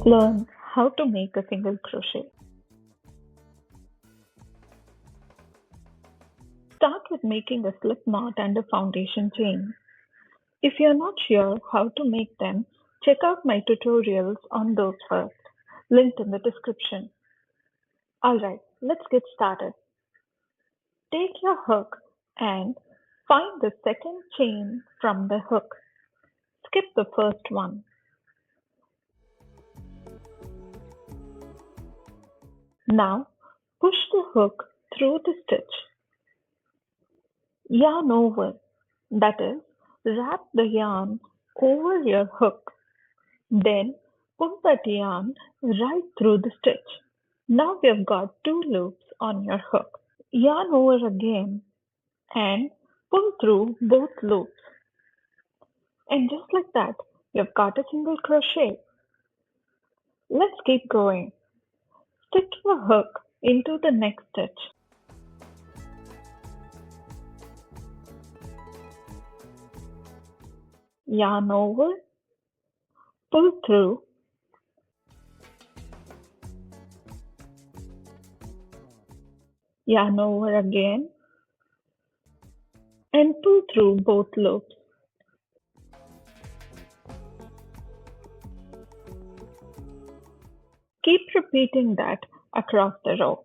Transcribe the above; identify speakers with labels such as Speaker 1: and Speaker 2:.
Speaker 1: Learn how to make a single crochet. Start with making a slip knot and a foundation chain. If you're not sure how to make them, check out my tutorials on those first, linked in the description. Alright, let's get started. Take your hook and find the second chain from the hook. Skip the first one. Now push the hook through the stitch. Yarn over, that is, wrap the yarn over your hook. Then pull that yarn right through the stitch. Now we have got 2 loops on your hook. Yarn over again and pull through both loops. And just like that, you've got a single crochet. Let's keep going. Stick your hook into the next stitch. Yarn over, pull through, yarn over again, and pull through both loops. Keep repeating that across the row.